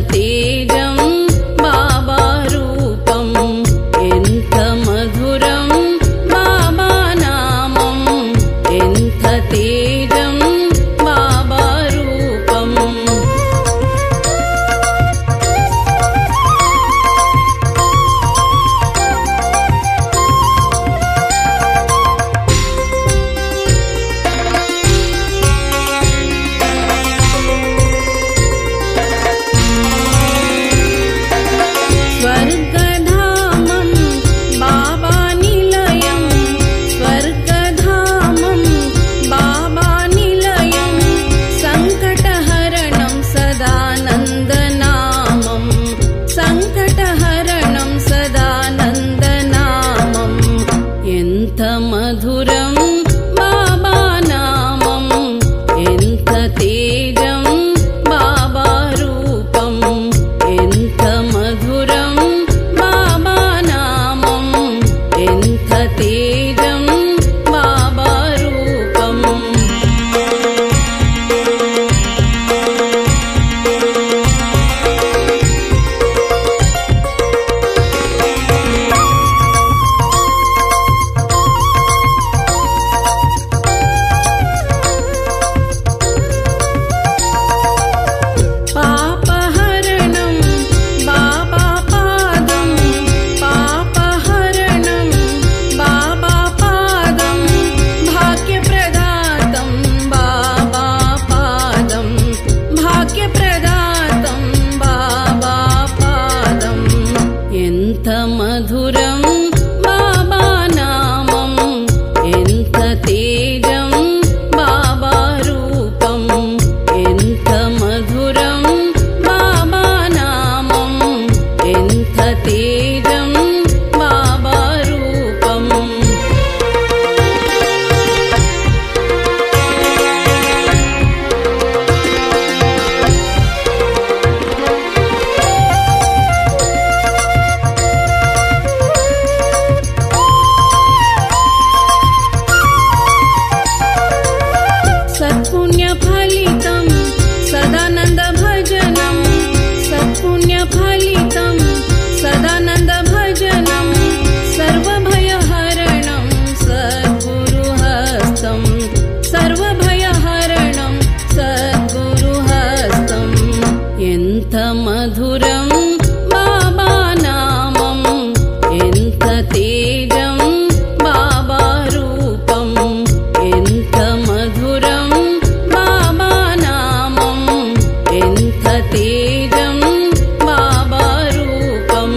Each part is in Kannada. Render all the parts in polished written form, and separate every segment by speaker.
Speaker 1: తేజం బాబా రూపం ఎంత మధురం బాబా నామం ఎంత తేజం బాబా రూపం స్వర్గధామం బాబా నిలయం స్వర్గధామం బాబా నిలయం సంకటహరణం సదానందనామం సంకటహరణం సదానందనామం ఎంత మధురం బాబా నామం ఎంత తేజం బాబా రూపం ఎంత మధురం బాబా నామం ఎంత తేజం బాబా రూపం పాపహరణం బాబా పాదం పాపహరణం బాబా పాదం భాగ్యప్రదాతం బాబా పాదం భాగ్యప్రదాతం బాబా పాదం ఎంత మధురం బాబా నామం ఎంత తేజం బాబా రూపం ఎంత మధురం బాబా నామం ఎంత తేజం బాబా రూపం సత్పుణ్యఫలితం సదానంద భజనం సత్పుణ్యఫలితం సదానంద భజనం సర్వభయహరణం సద్గురుహస్తం సర్వభయహరణం సద్గురుహస్తం ఎంత మధురం బాబా నామం ఎంత తేజం బాబా రూపం ఎంత మధురం బాబా నామం ఎంత తేజం బాబా రూపం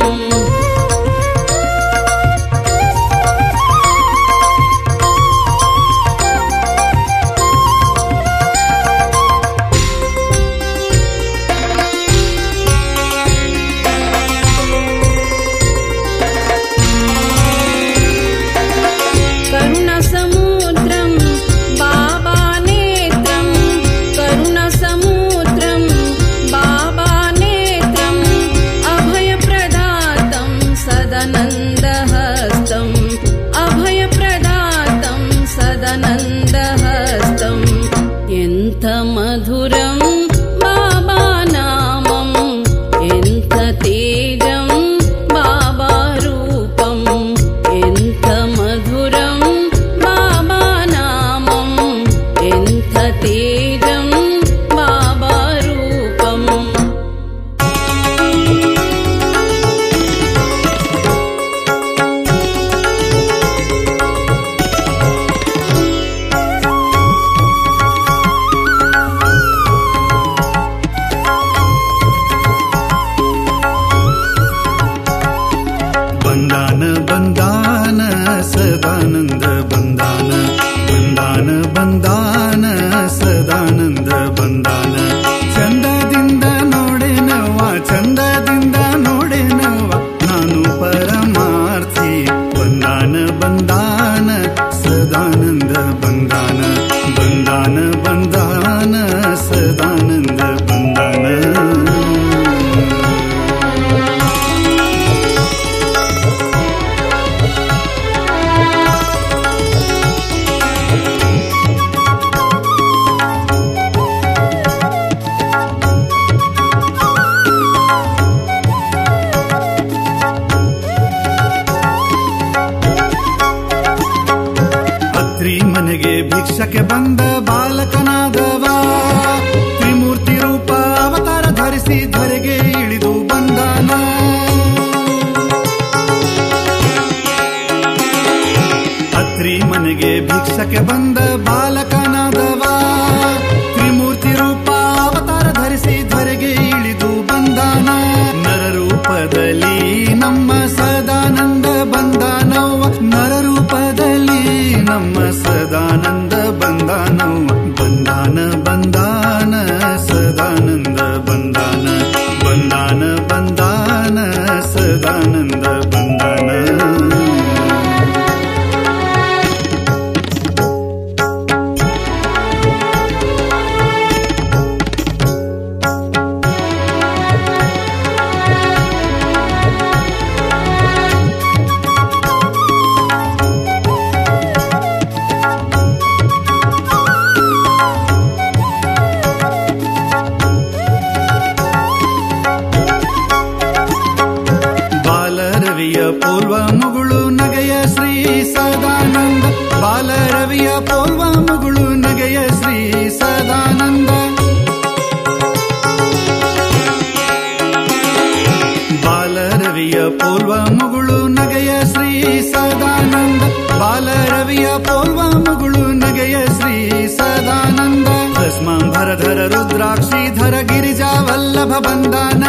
Speaker 2: ಪೋಲ್ವ ಮುಗುಳು ನಗೆಯ ಶ್ರೀ ಸದಾನಂದ ಬಾಲರವಿಯ ಪೋಲ್ವ ಮುಗುಳು ನಗೆಯ ಶ್ರೀ ಸದಾನಂದ ಭಸ್ಮಾಂಬರಧರ ರುದ್ರಾಕ್ಷಿಧರ ಗಿರಿಜಾ ವಲ್ಲಭ ಬಂದಾನ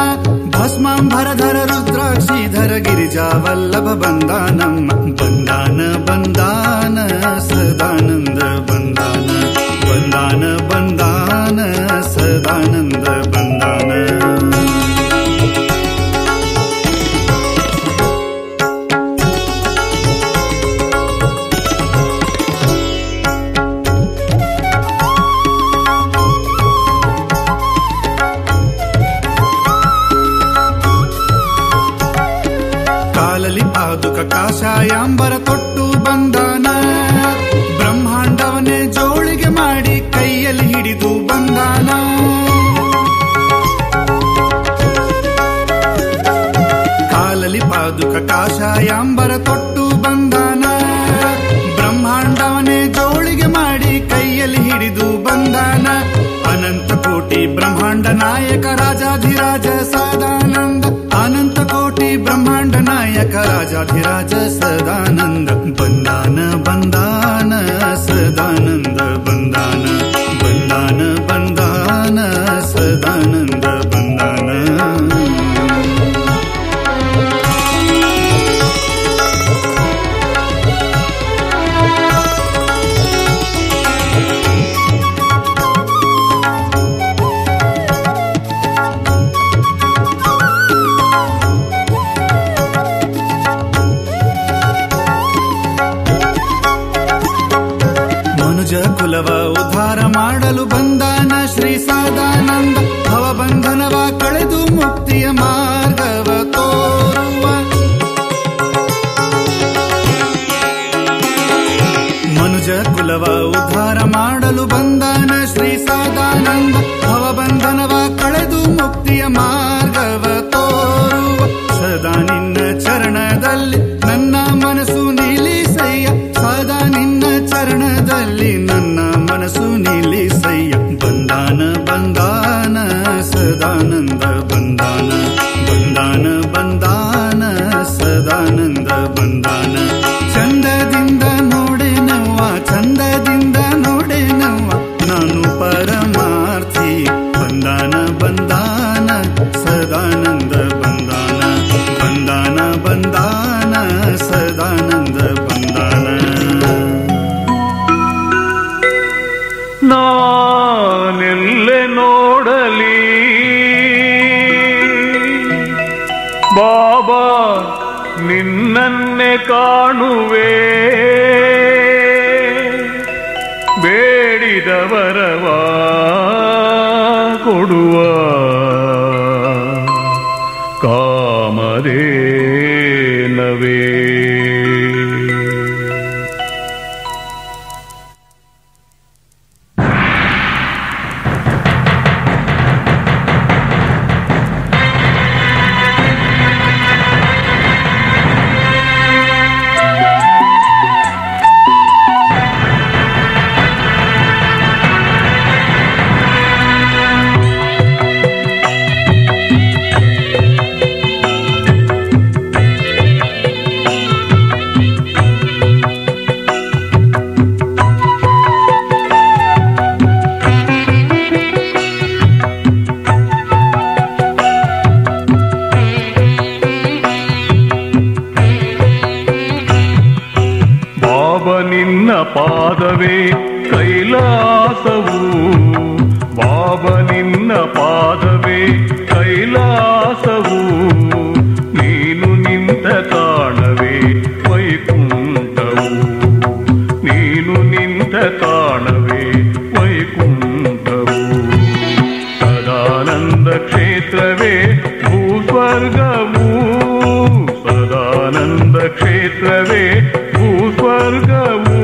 Speaker 2: ಭಸ್ಮಾಂಬರಧರ ರುದ್ರಾಕ್ಷಿಧರ ಗಿರಿಜಾ ವಲ್ಲಭ ಬಂದಾನಂ ಬಂದಾನ ಬಂದಾನ ಸದಾನಂದ ಬಂದಾನ ಬಂದಾನ ಬಂದಾನ ಸದಾನಂದ ಬಂದಾನ ಪಾದುಕ ಕಾಷಾಯಾಂಬರ ತೊಟ್ಟು ಬಂದಾನ ಬ್ರಹ್ಮಾಂಡವನ್ನೇ ಜೋಳಿಗೆ ಮಾಡಿ ಕೈಯಲ್ಲಿ ಹಿಡಿದು ಬಂದಾನ ಕಾಲಲಿ ಪಾದುಕ ಕಾಷಾಯಾಂಬರ ತೊಟ್ಟು ಬಂದಾನ ಬ್ರಹ್ಮಾಂಡವನ್ನೇ ಜೋಳಿಗೆ ಮಾಡಿ ಕೈಯಲ್ಲಿ ಹಿಡಿದು ಬಂದಾನ ಅನಂತ ಕೋಟಿ ಬ್ರಹ್ಮಾಂಡ ನಾಯಕ ರಾಜಾಧಿರಾಜ ಸದಾನಂದ ಅನಂತ ಕೋಟಿ ಬ್ರಹ್ಮಾಂಡ ನಾಯಕ ರಾಜಾಧಿರಾಜ ಸದಾನಂದ ಬಂದಾನ ಬಂದಾನ ಸದಾನಂದ ಬಂದಾನ ಬಂದಾನ ಬಂದಾನ ಸದಾನಂದ ಬಂದಾನ ಕುಲವ ಉದ್ಧಾರ ಮಾಡಲು ಬಂದಾನ ಶ್ರೀ ಸದಾನಂದ ಭವಬಂಧನವ ಕಳೆದು ಮುಕ್ತಿಯ ಮಾರ್ಗವ ತೋರುವ ಮನುಜ ಕುಲವ ಉದ್ಧಾರ ಮಾಡಲು ಬಂದಾನ ಶ್ರೀ ಸದಾನಂದ ಭವಬಂಧನವ ಕಳೆದು ಮುಕ್ತಿಯ ಮಾರ್ಗವ ತೋರುವ ಸದಾ ನಿನ್ನ ಚರಣದಲ್ಲಿ ನನ್ನ ಮನಸ್ಸು ನಿಲ್ಲಿಸಯ್ಯ ಸದಾ ನಿನ್ನ ಚರಣದಲ್ಲಿ ನನ್ನ ಮನಸ್ಸು ನಿಲ್ಲಿಸಯ್ಯ ಬಂದಾನ ಬಂದಾನ ಸದಾನಂದ ಬಂದಾನ ಬಂದಾನ ಬಂದಾನ ಸದಾನಂದ ಬಂದಾನ ಚಂದದಿಂದ ನೋಡೆನವ್ವ ಚಂದದಿಂದ ನೋಡೆನವ್ವ ನಾನು ಪರಮಾರ್ಥಿ ಬಂದಾನ ಬಂದಾನ ಸದಾನಂದ ಬಂದಾನ ಬಂದಾನ ಬಂದಾನ ಸದಾನಂದ ಬಂದಾನ
Speaker 3: ನಾನೆಲ್ಲೆ ನೋಡಲಿ ಬಾಬಾ ನಿನ್ನನ್ನೇ ಕಾಣುವೆ ಬೇಡಿದವರವ ಕೊಡುವ ಕಾಮಧೇನವೇ ಪಾದವೇ ಕೈಲಾಸವು ಬಾಬಾ ನಿನ್ನ ಪಾದವೇ ಕೈಲಾಸವು ನೀನು ನಿಂತ ತಾಣವೇ ವೈಕುಂಠವು ನೀನು ನಿಂತ ತಾಣವೇ ವೈಕುಂಠವು ಸದಾನಂದ ಕ್ಷೇತ್ರವೇ ಭೂಸ್ವರ್ಗವು ಸದಾನಂದ ಕ್ಷೇತ್ರವೇ ಭೂಸ್ವರ್ಗವು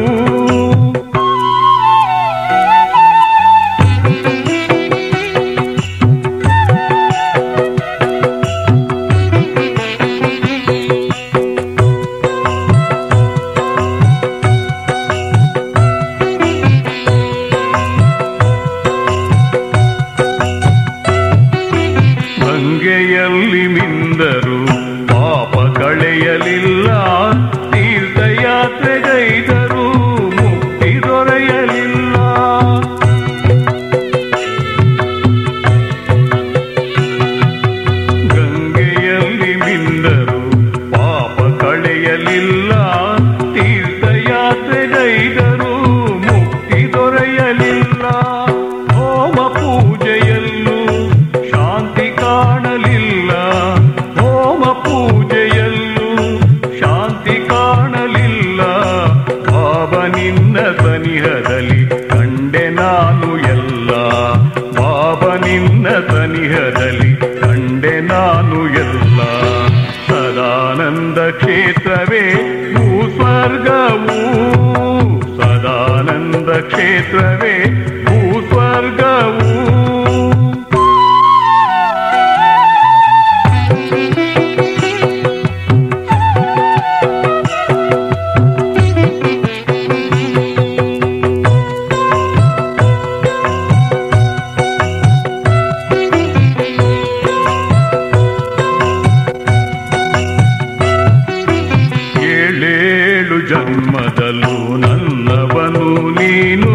Speaker 3: ಗಂಗೆಯಲ್ಲಿ ಮಿಂದರು ಪಾಪ ಕಳೆಯಲಿಲ್ಲ, ತೀರ್ಥಯಾತ್ರೆಗೈದರೂ ಮುಕ್ತಿ ದೊರೆಯಲಿಲ್ಲ. ಗಂಗೆಯಲ್ಲಿ ಮಿಂದರು ಪಾಪ ಕಳೆಯಲಿಲ್ಲ, ತೀರ್ಥಯಾತ್ರೆಗೈದರೂ ಮುಕ್ತಿ ದೊರೆಯಲಿಲ್ಲ. ಹೋಮ ಪೂಜೆಯಲ್ಲೂ ಶಾಂತಿ ಕಾಣಲಿಲ್ಲ, ಹೋಮ ಪೂಜೆಯಲ್ಲೂ ಶಾಂತಿ ಕಾಣಲಿಲ್ಲ. ಬಾಬಾ ನಿನ್ನ ಸನಿಹದಲ್ಲಿ ಕಂಡೆ ನಾನು ಎಲ್ಲ, ಬಾಬಾ ನಿನ್ನ ಸನಿಹದಲ್ಲಿ ಕಂಡೆ ನಾನು ಎಲ್ಲ. ಸದಾನಂದ ಕ್ಷೇತ್ರವೇ ಭೂಸ್ವರ್ಗವು, ಸದಾನಂದ ಕ್ಷೇತ್ರವೇ ಭೂಸ್ವರ್ಗವು. ಜನ್ಮದಲ್ಲೂ ನನ್ನವನು ನೀನು,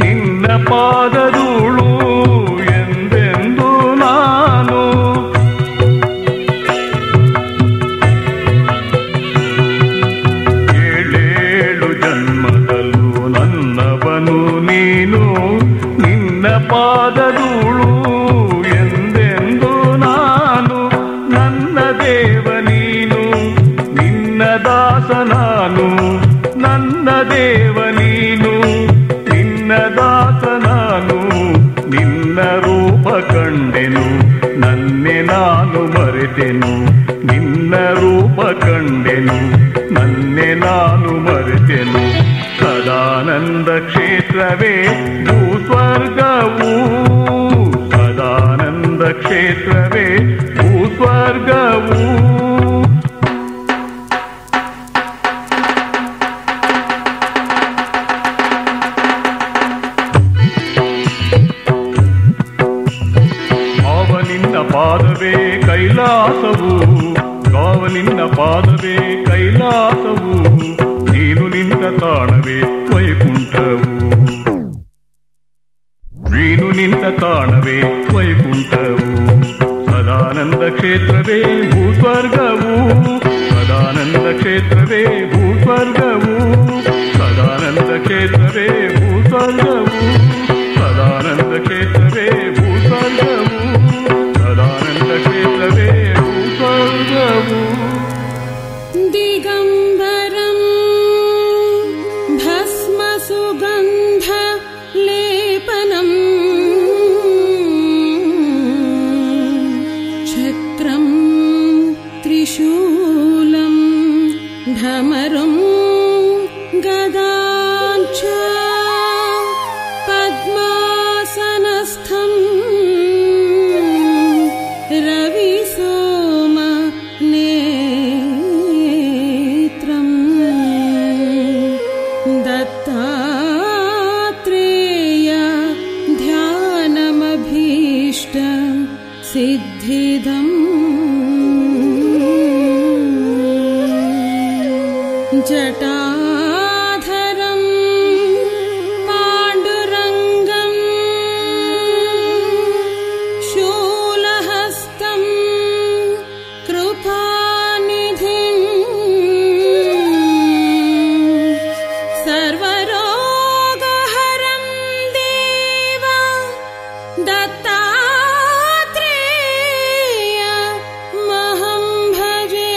Speaker 3: ನಿನ್ನ ಪಾದಧೂಳು ಎಂದೆಂದು ನಾನು. ಏಳೇಳು ಜನ್ಮದಲ್ಲೂ ನನ್ನವನು ನೀನು, ನಿನ್ನ ಪಾದಧೂಳು ಎಂದೆಂದು ನಾನು. ನನ್ನ ದೇವ ನೀನು, ನಿನ್ನ ದಾಸ ನಾನು, ನನ್ನ ದೇವ ನೀನು, ನಿನ್ನ ದಾಸ ನಾನು. ನಿನ್ನ ರೂಪ ಕಂಡೆನು, ನನ್ನೆ ನಾನು ಮರೆತೆನು, ನಿನ್ನ ರೂಪ ಕಂಡೆನು, ನನ್ನೆ ನಾನು ಮರೆತೆನು. ಸದಾನಂದ ಕ್ಷೇತ್ರವೇ ಭೂಸ್ವರ್ಗವು, ಸದಾನಂದ ಕ್ಷೇತ್ರವೇ ಭೂಸ್ವರ್ಗವು. ಪಾದವೇ ಕೈಲಾಸವು, ಗಾವನಿನ್ನ ಪಾದವೇ ಕೈಲಾಸವು, ನೀನು ನಿಂತ ತಾಣವೇ ವೈಕುಂಠವು, ನೀನು ನಿಂತ ತಾಣವೇ ವೈಕುಂಠವು. ಸದಾನಂದ ಕ್ಷೇತ್ರವೇ ಭೂಸ್ವರ್ಗವು, ಸದಾನಂದ ಕ್ಷೇತ್ರವೇ ಭೂಸ್ವರ್ಗವು, ಸದಾನಂದ ಕ್ಷೇತ್ರವೇ ಭೂಸ್ವರ್ಗವು, ಸದಾನಂದ ಕ್ಷೇತ್ರವೇ ಭೂಸ್ವರ್ಗವು, ಸದಾನಂದ ಕ್ಷೇತ್ರವೇ ಭೂಸ್ವರ್ಗವು.
Speaker 1: ದಿಗಂಬರಂ ಭಸ್ಮ ಸುಗಂಧ ಲೇಪನಂ ಛತ್ರಂ ತ್ರಿಶೂಲಂ ಢಮರುಂ ಗದಾಂಚ ಪದ್ಮಾಸನಸ್ಥಂ ರವಿಸೋಮ ನೇತ್ರಂ ದತ್ತಾತ್ರೇಯ ಧ್ಯಾನಮಭೀಷ್ಟ ಸಿದ್ಧಿದಂ ಜಟಾಧರಂ ಪಾಂಡುರಂಗಂ ಶೂಲಹಸ್ತಂ ಕೃಪಾನಿಧಿಂ ಸರ್ವರೋಗಹರಂ ದೇವ ದತ್ತಾತ್ರೇಯ ಮಹಂ ಭಜೆ.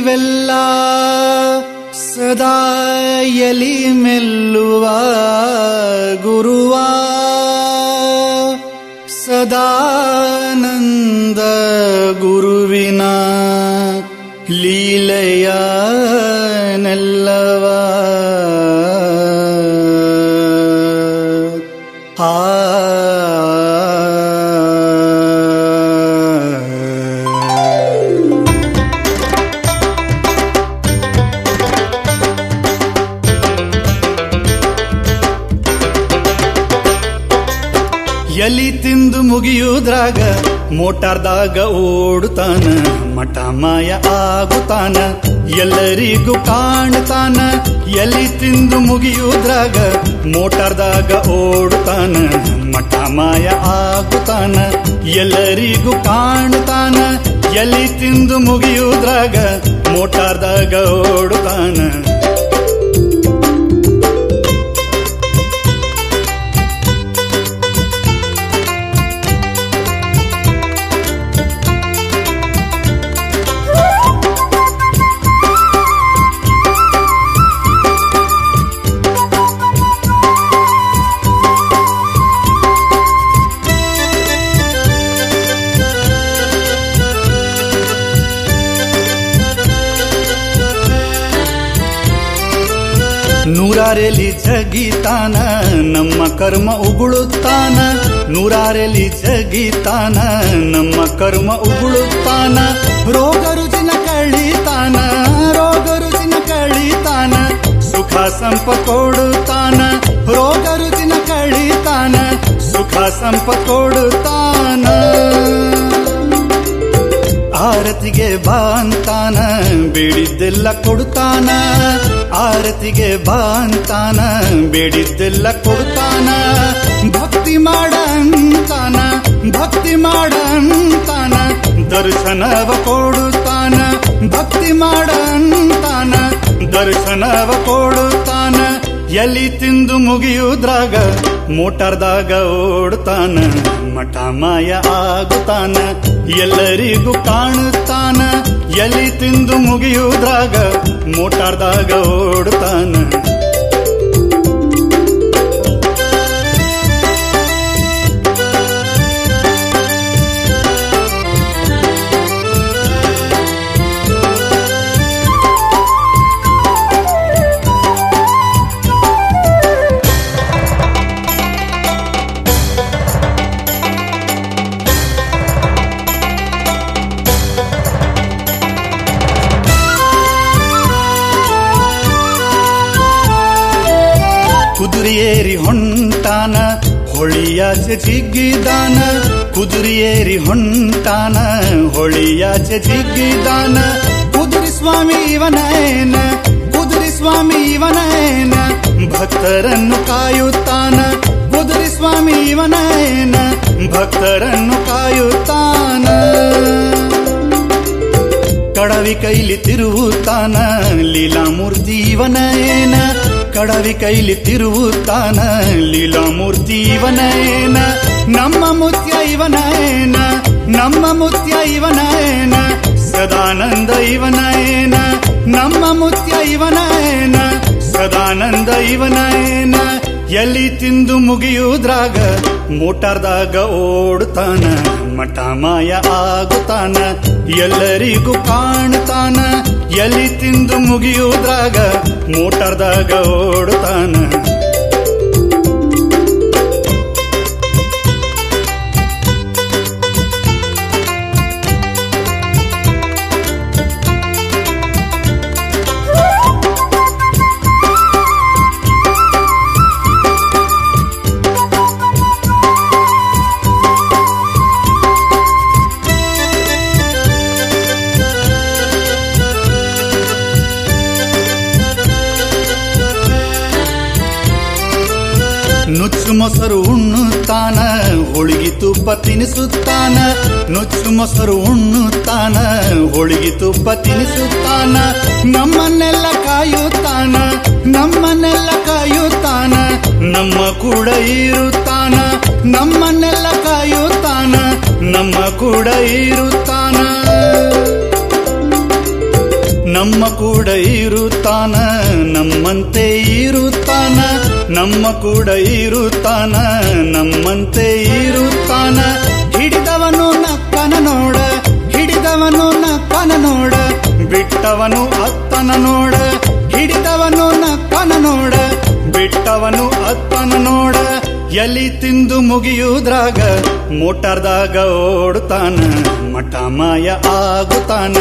Speaker 2: ನೀವೆಲ್ಲ ಸದಾ ಎಲಿ ಮೆಲ್ಲುವ ಗುರುವ ಸದಾನಂದ ಗುರುವಿನ ಲೀಲೆಯ ನೆಲ್ಲವ ಎಲಿ ತಿಂದು ಮುಗಿಯುದ್ರಾಗ ಮೋಟಾರ್ದಾಗ ಓಡುತ್ತಾನ ಮಠ ಮಾಯ ಆಗುತ್ತಾನ ಎಲ್ಲರಿಗೂ ಕಾಣ್ತಾನ ಎಲಿ ತಿಂದು ಮುಗಿಯುದ್ರಾಗ ಮೋಟಾರ್ದಾಗ ಓಡುತ್ತಾನ ಮಠ ಮಾಯ ಆಗುತ್ತಾನ ಎಲ್ಲರಿಗೂ ಕಾಣ್ತಾನ ಎಲಿ ತಿಂದು ಮುಗಿಯುದ್ರಾಗ ಮೋಟಾರ್ದಾಗ ಓಡುತ್ತಾನ ನೂರಾರೆಲಿ ಜಗಿತಾನ ನಮ್ಮ ಕರ್ಮ ಉಗುಳುತ್ತಾನ ನೂರಾರೆಲಿ ಜಗಿತಾನ ನಮ್ಮ ಕರ್ಮ ಉಗುಳುತ್ತಾನ ರೋಗ ರುಜಿನ ಕಳಿತಾನ ರೋಗ ರುಜಿನ ಕಳಿತಾನ ಸುಖ ಸಂಪ ಕೊಡುತ್ತಾನ ರೋಗ ರುಜಿನ ಕಳಿತಾನ ಸುಖ ಸಂಪ ಕೊಡುತ್ತಾನ ಆರತಿಗೆ ಬಾಂತಾನ ಬೇಡಿದ್ದೆಲ್ಲ ಕೊಡುತ್ತಾನ ಆರತಿಗೆ ಬಾಂತಾನ ಬೇಡಿದ್ದೆಲ್ಲ ಕೊಡುತ್ತಾನ ಭಕ್ತಿ ಮಾಡಂತಾನ ಭಕ್ತಿ ಮಾಡಂತಾನ ದರ್ಶನವ ಕೊಡುತ್ತಾನ ಭಕ್ತಿ ಮಾಡಂತಾನ ದರ್ಶನವ ಕೊಡುತ್ತಾನ ಎಲಿ ತಿಂದು ಮುಗಿಯುದ್ರಾಗ ಮೋಟಾರ್ದಾಗ ಓಡುತ್ತಾನ ಮಠ ಮಾಯ ಆಗುತ್ತಾನ ಎಲ್ಲರಿಗೂ ಕಾಣುತ್ತಾನ ಎಲಿ ತಿಂದು ಮುಗಿಯುದ್ರಾಗ ಮೋಟಾರ್ದಾಗ ಓಡುತ್ತಾನ ಕುದುರೆಯೇರಿ ಹೊಂಟಾನ ಹೊಳಿಯಾಚೆ ಜಿಗ್ಗಿದಾನ ಕುದುರೆಯೇರಿ ಹೊಂಟಾನ ಹೊಳಿಯಾಚೆ ಜಿಗ್ಗಿದಾನ ಕುದುರೆ ಸ್ವಾಮಿ ಇವನೇನ ಕುದುರೆ ಸ್ವಾಮಿ ಇವನೇನ ಭಕ್ತರನ್ನು ಕಾಯುತ್ತಾನ ಕುದುರೆ ಸ್ವಾಮಿ ಇವನೇನ ಭಕ್ತರನ್ನು ಕಾಯುತ್ತಾನ ಕಡವಿ ಕೈಲಿ ತಿರುವುತ್ತಾನ ಲೀಲಾಮೂರ್ತಿ ಇವನೇನ ಕಡವಿ ಕೈಲಿ ತಿರುವುತ್ತಾನ ಲೀಲಾಮೂರ್ತಿ ಇವನೇನ ನಮ್ಮ ಮುತ್ಯ ಇವನೇನ ನಮ್ಮ ಮುತ್ಯ ಇವನೇನ ಸದಾನಂದ ಇವನೇನ ನಮ್ಮ ಮುತ್ಯ ಇವನೇನ ಸದಾನಂದ ಇವನೇನ ಎಲಿ ತಿಂದು ಮುಗಿಯುದ್ರಾಗ ಮೋಟಾರ್ದಾಗ ಓಡುತ್ತಾನ ಮಠ ಮಾಯ ಆಗುತ್ತಾನ ಎಲ್ಲರಿಗೂ ಕಾಣ್ತಾನ ಎಲಿ ತಿಂದು ಮುಗಿಯುದ್ರಾಗ ಮೋಟಾರ್ದಾಗ ಓಡುತ್ತಾನ ನುಚ್ಚು ಮೊಸರು ಉಣ್ಣುತ್ತಾನ ಹೋಳಿಗೆ ತುಪ್ಪ ತಿನಿಸುತ್ತಾನ ನುಚ್ಚು ಮೊಸರು ಉಣ್ಣುತ್ತಾನ ಹೋಳಿಗೆ ತುಪ್ಪ ತಿನಿಸುತ್ತಾನ ನಮ್ಮನ್ನೆಲ್ಲ ಕಾಯುತ್ತಾನ ನಮ್ಮನ್ನೆಲ್ಲ ಕಾಯುತ್ತಾನ ನಮ್ಮ ಕೂಡ ಇರುತ್ತಾನ ನಮ್ಮನ್ನೆಲ್ಲ ಕಾಯುತ್ತಾನ ನಮ್ಮ ಕೂಡ ಇರುತ್ತಾನ ನಮ್ಮ ಕೂಡ ಇರುತ್ತಾನ, ನಮ್ಮಂತೆ ಇರುತ್ತಾನ, ನಮ್ಮ ಕೂಡ ಇರುತ್ತಾನ, ನಮ್ಮಂತೆ ಇರುತ್ತಾನ. ಹಿಡಿದವನು ನಕ್ಕನ ನೋಡ, ಹಿಡಿದವನು ನಕ್ಕನ ನೋಡ, ಬಿಟ್ಟವನು ಅತ್ತನ ನೋಡ, ಹಿಡಿದವನು ನಕ್ಕನ ನೋಡ, ಬಿಟ್ಟವನು ಅತ್ತನ ನೋಡ. ಎಲಿ ತಿಂದು ಮುಗಿಯುದ್ರಾಗ ಮೋಟಾರ್ದಾಗ ಓಡುತ್ತಾನ, ಮಠ ಮಾಯ ಆಗುತ್ತಾನ,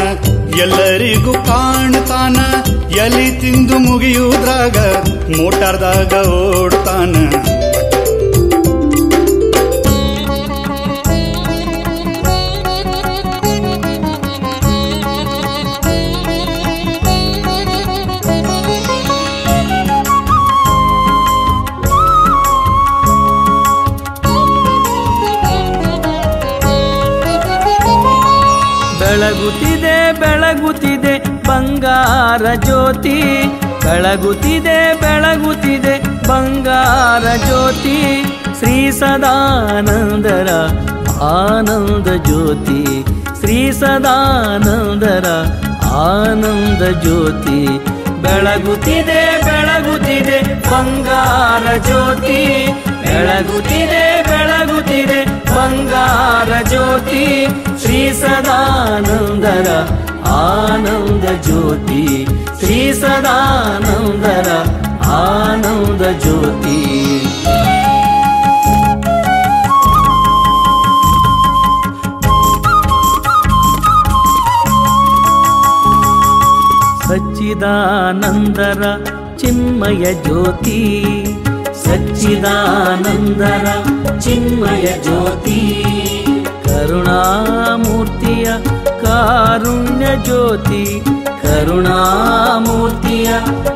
Speaker 2: ಎಲ್ಲರಿಗೂ ಕಾಣ್ತಾನ. ಎಲಿ ತಿಂದು ಮುಗಿಯುದ್ರಾಗ ಮೋಟಾರ್ದಾಗ ಓಡುತ್ತಾನ.
Speaker 4: ಬೆಳಗುತ್ತಿದೆ ಬೆಳಗುತ್ತಿದೆ ಬಂಗಾರ ಜ್ಯೋತಿ, ಬೆಳಗುತ್ತಿದೆ ಬೆಳಗುತ್ತಿದೆ ಬಂಗಾರ ಜ್ಯೋತಿ. ಶ್ರೀ ಸದಾನಂದರ ಆನಂದ ಜ್ಯೋತಿ, ಶ್ರೀ ಸದಾನಂದರ ಆನಂದ ಜ್ಯೋತಿ. ಬೆಳಗುತ್ತಿದೆ ಬೆಳಗುತ್ತಿದೆ ಬಂಗಾರ ಜ್ಯೋತಿ, ಬೆಳಗುತ್ತಿದೆ ಬೆಳಗುತ್ತಿದೆ ಬಂಗಾರ ಜ್ಯೋತಿ. ಶ್ರೀ ಸದಾನಂದರ ಆನಂದ ಜ್ಯೋತಿ, ಶ್ರೀ ಸದಾನಂದರ ಆನಂದ ಜ್ಯೋತಿ. ಸಚ್ಚಿದಾನಂದರ ಚಿನ್ಮಯ ಜ್ಯೋತಿ, ಸಚ್ಚಿದಾನಂದರ ಚಿನ್ಮಯ ಜ್ಯೋತಿ. ಕರುಣಾಮೂರ್ತಿಯ ಕಾರುಣ್ಯ ಜ್ಯೋತಿ, ಕರುಣಾಮೂರ್ತಿಯ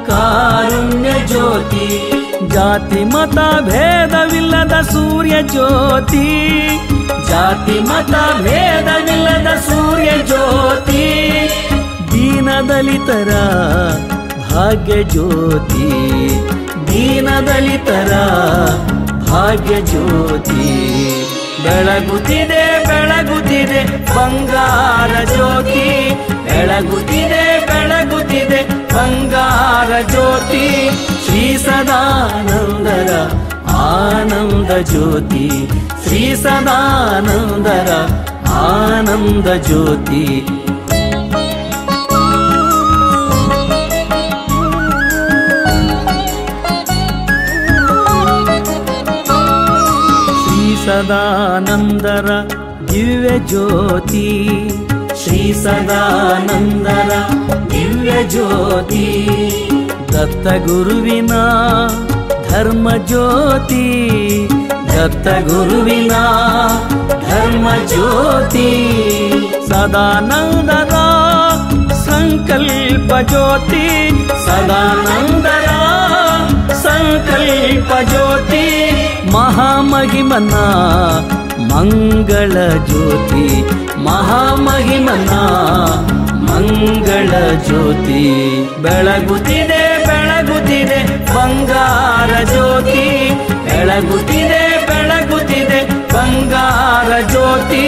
Speaker 4: ಕಾರುಣ್ಯ ಜ್ಯೋತಿ. ಜಾತಿ ಮತ ಭೇದವಿಲ್ಲದ ಸೂರ್ಯ ಜ್ಯೋತಿ, ಜಾತಿ ಮತ ಭೇದವಿಲ್ಲದ ಸೂರ್ಯ ಜ್ಯೋತಿ. ದೀನದಲಿತರ ಭಾಗ್ಯ ಜ್ಯೋತಿ, ದೀನದಲಿತರ ಭಾಗ್ಯ ಜ್ಯೋತಿ. ಬೆಳಗುತ್ತಿದೆ ಬೆಳಗುತ್ತಿದೆ ಬಂಗಾರ ಜ್ಯೋತಿ, ಬೆಳಗುತ್ತಿದೆ ಬೆಳಗುತ್ತಿದೆ ಬಂಗಾರ ಜ್ಯೋತಿ. ಶ್ರೀ ಸದಾನಂದರ ಆನಂದ ಜ್ಯೋತಿ, ಶ್ರೀ ಸದಾನಂದರ ಆನಂದ ಜ್ಯೋತಿ. ಸದಾನಂದರ ದಿವ್ಯ ಜ್ಯೋತಿ, ಶ್ರೀ ಸದಾನಂದರ ದಿವ್ಯ ಜ್ಯೋತಿ. ದತ್ತ ಗುರುವಿನ ಧರ್ಮ ಜ್ಯೋತಿ, ದತ್ತ ಗುರುವಿನ ಧರ್ಮ ಜ್ಯೋತಿ. ಸದಾನಂದರ ಸಂಕಲ್ಪ ಜ್ಯೋತಿ, ಸದಾನಂದರ ಸಂಕಲ್ಪ ಜ್ಯೋತಿ. ಮಹಾಮಹಿಮನ ಮಂಗಳ ಜ್ಯೋತಿ, ಮಹಾಮಹಿಮನ ಮಂಗಳ ಜ್ಯೋತಿ. ಬೆಳಗುತ್ತಿದೆ ಬೆಳಗುತ್ತಿದೆ ಬಂಗಾರ ಜ್ಯೋತಿ, ಬೆಳಗುತ್ತಿದೆ ಬೆಳಗುತ್ತಿದೆ ಬಂಗಾರ ಜ್ಯೋತಿ.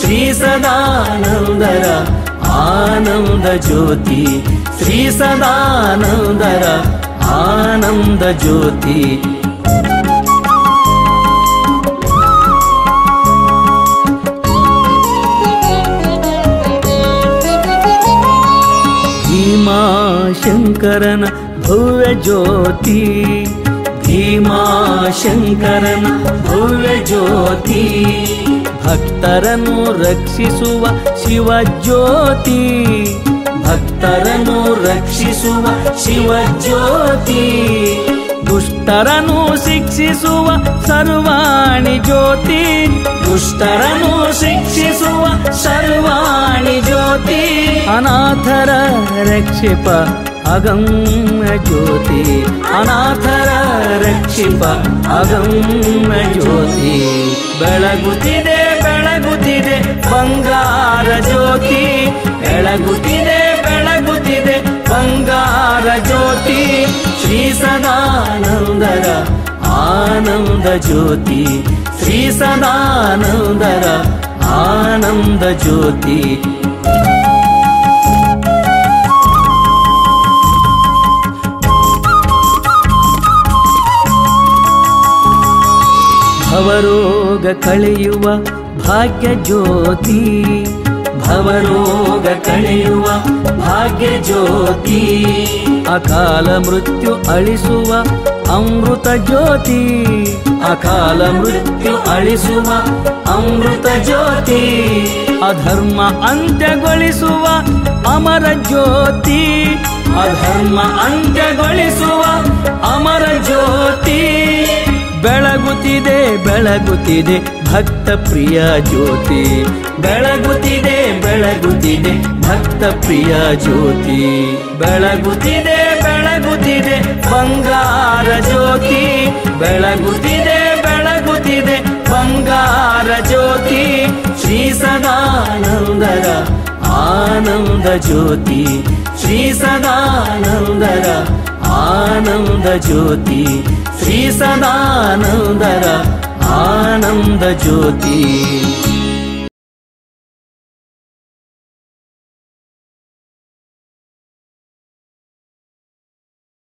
Speaker 4: ಶ್ರೀ ಸದಾನಂದರ ಆನಂದ ಜ್ಯೋತಿ, ಶ್ರೀ ಸದಾನಂದರ ಆನಂದ ಜ್ಯೋತಿ. ಭೀಮಾಶಂಕರನ ಭವ್ಯ ಜ್ಯೋತಿ, ಭೀಮಾಶಂಕರನ ಭವ್ಯ ಜ್ಯೋತಿ. ಭಕ್ತರನ್ನು ರಕ್ಷಿಸುವ ಶಿವ ಜ್ಯೋತಿ, ಭಕ್ತರನ್ನು ರಕ್ಷಿಸುವ ಶಿವ ಜ್ಯೋತಿ. ದುಷ್ಟರನ್ನು ಶಿಕ್ಷಿಸುವ ಸರ್ವಾಣಿ ಜ್ಯೋತಿ, ದುಷ್ಟರನ್ನು ಶಿಕ್ಷಿಸುವ ಸರ್ವಾಣಿ ಜ್ಯೋತಿ. ಅನಾಥರ ರಕ್ಷಿಪ ಅಗಮ್ಯ ಜ್ಯೋತಿ, ಅನಾಥರ ರಕ್ಷಿಪ ಅಗಮ್ಯ ಜ್ಯೋತಿ. ಬೆಳಗುತ್ತಿದೆ ಬೆಳಗುತ್ತಿದೆ ಬಂಗಾರ ಜ್ಯೋತಿ, ಬೆಳಗುತ್ತಿದೆ ಬೆಳಗುತ್ತಿದೆ ಬಂಗಾರ ಜ್ಯೋತಿ. ಶ್ರೀ ಸದಾನಂದರ ಆನಂದ ಜ್ಯೋತಿ, ಶ್ರೀ ಸದಾನಂದರ ಆನಂದ ಜ್ಯೋತಿ. ಭವರೋಗ ಕಳೆಯುವ ಭಾಗ್ಯ ಜ್ಯೋತಿ, ಭವರೋಗ ಕಳೆಯುವ ಭಾಗ್ಯ ಜ್ಯೋತಿ, ಅಕಾಲ ಮೃತ್ಯು ಅಳಿಸುವ ಅಮೃತ ಜ್ಯೋತಿ, ಅಕಾಲ ಮೃತ್ಯು ಅಳಿಸುವ ಅಮೃತ ಜ್ಯೋತಿ, ಅಧರ್ಮ ಅಂತ್ಯಗೊಳಿಸುವ ಅಮರ ಜ್ಯೋತಿ, ಅಧರ್ಮ ಅಂತ್ಯಗೊಳಿಸುವ ಅಮರ ಜ್ಯೋತಿ, ಬೆಳಗುತ್ತಿದೆ ಬೆಳಗುತ್ತಿದೆ ಭಕ್ತ ಪ್ರಿಯ ಜ್ಯೋತಿ, ಬೆಳಗುತ್ತಿದೆ ಬೆಳಗುತ್ತಿದೆ ಭಕ್ತ ಪ್ರಿಯ ಜ್ಯೋತಿ, ಬೆಳಗುತ್ತಿದೆ ಬೆಳಗುತ್ತಿದೆ ಬಂಗಾರ ಜ್ಯೋತಿ, ಬೆಳಗುತ್ತಿದೆ ಬೆಳಗುತ್ತಿದೆ ಬಂಗಾರ ಜ್ಯೋತಿ, ಶ್ರೀ ಸದಾನಂದರ ಆನಂದ ಜ್ಯೋತಿ, ಶ್ರೀ ಸದಾನಂದರ ಆನಂದ ಜ್ಯೋತಿ, ಶ್ರೀ ಸದಾನಂದರ ಆನಂದ ಜ್ಯೋತಿ.